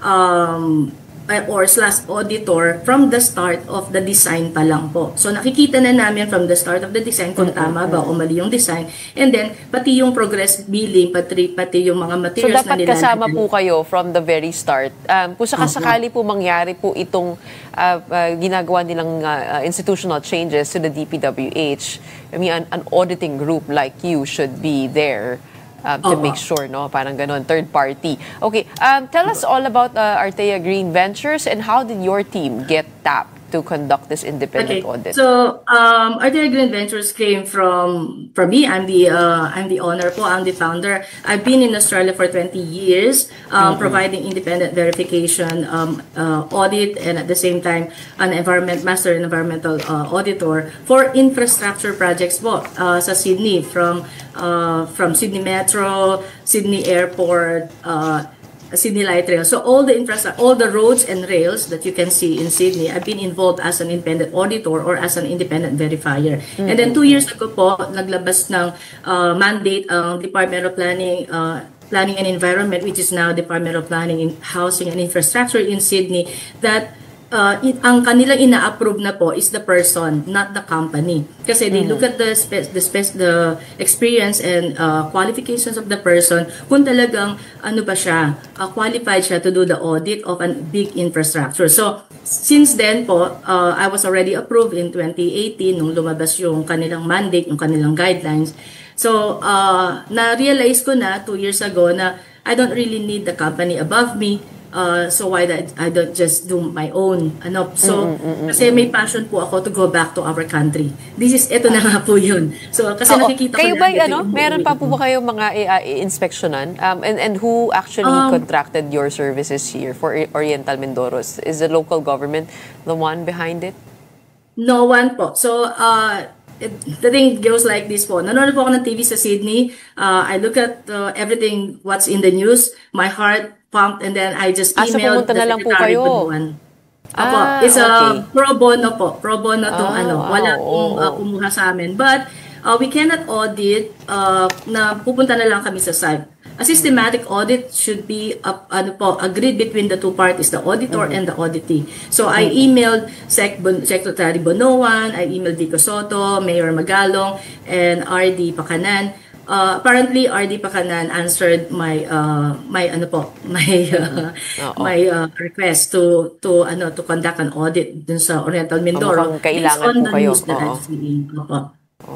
or / auditor from the start of the design pa lang po. So nakikita na namin from the start of the design kung tama ba o mali yung design, and then pati yung progress billing, pati yung mga materials na nilalagay. So dapat kasama po kayo from the very start. Kung sakasakali po mangyari po itong ginagawa nilang institutional changes to the DPWH, I mean an auditing group like you should be there. To make sure, parang ganon, third party. Okay, tell us all about Artea Green Ventures and how did your team get tapped to conduct this independent audit? So, Artea Green Ventures came from me. I'm the owner po, I'm the founder. I've been in Australia for 20 years, providing independent verification, audit, and at the same time, an master environmental auditor for infrastructure projects po sa Sydney, from Sydney Metro, Sydney Airport, Sydney Light Rail. So all the roads and rails that you can see in Sydney, I've been involved as an independent auditor or as an independent verifier. And then 2 years ago po, naglabas ng mandate ang Department of Planning and Environment, which is now Department of Planning, Housing and Infrastructure in Sydney, that ang kanilang ina-approve na po is the person, not the company. Kasi they look at the experience and qualifications of the person, kung talagang ano ba siya, qualified siya to do the audit of a big infrastructure. So, since then po, I was already approved in 2018 nung lumabas yung kanilang mandate, yung kanilang guidelines. So, na-realize ko na 2 years ago na I don't really need the company above me. So why that I don't just do my own kasi may passion po ako to go back to our country. Ito na nga po yun. So kasi nakikita kayo ko ba meron pa po ba kayong mga inspeksyonan and who actually contracted your services here for Oriental Mindoro? Is the local government the one behind it? No one po. So the thing goes like this po. Nanonood po ako ng TV sa Sydney. I look at everything what's in the news. My heart pumped, and then I just emailed the Secretary Bunuan. It's a pro bono po. Pro bono tong wala pong kumuha sa amin. But we cannot audit na pupunta na lang kami sa site. A systematic audit should be agreed between the two parties, the auditor and the auditee. So I emailed Secretary Bunuan, I emailed Vico Soto, Mayor Magalong, and RD Pakanan. Apparently, RD Pakanan answered my request to conduct an audit dun sa Oriental Mindoro. Based on the news that I've seen.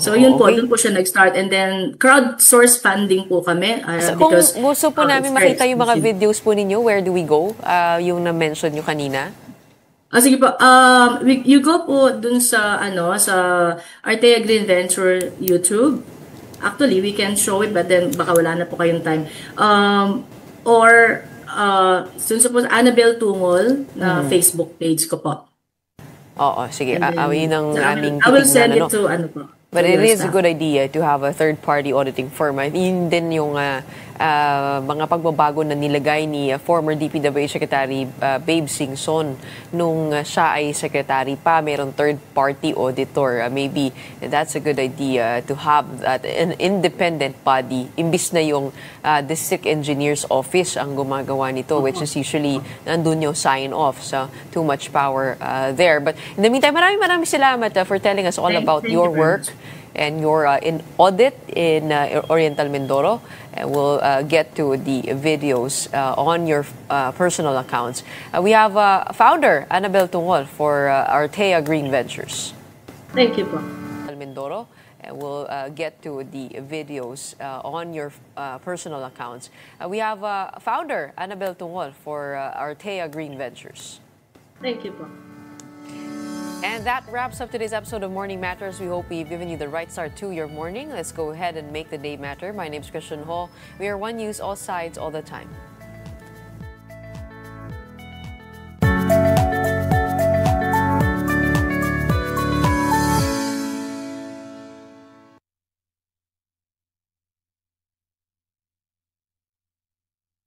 So yun po, dun po siya nag-start, and then crowdsource funding po kami. Kung gusto po namin makita yung mga videos po ninyo, where do we go? Yung na-mention nyo kanina. Sige po. You go po dun sa sa Artea Green Venture YouTube. Actually, we can show it, but then baka wala na po kayong time. Or suppose Annabelle Tungol na Facebook page ko po. Oo, sige. Yun ang aming I will send it to po. But it is a good idea to have a third-party auditing firm. Yun din yung mga pagbabago na nilagay ni former DPWH Secretary Babe Singson nung siya ay secretary pa. Mayroong third-party auditor. Maybe that's a good idea to have an independent body. Imbis na yung district engineer's office ang gumagawa nito, which is usually nandun yung sign-off. So, too much power there. But in the meantime, maraming salamat for telling us all about your work and your in audit in Oriental Mindoro. And we'll get to the videos on your personal accounts. We have founder Annabelle Tungol for Artea Green Ventures. Thank you po. Mindoro. And we'll get to the videos on your personal accounts. We have founder Annabelle Tungol for Artea Green Ventures. Thank you po. And that wraps up today's episode of Morning Matters. We hope we've given you the right start to your morning. Let's go ahead and make the day matter. My name is Christian Hall. We are One News, all sides, all the time.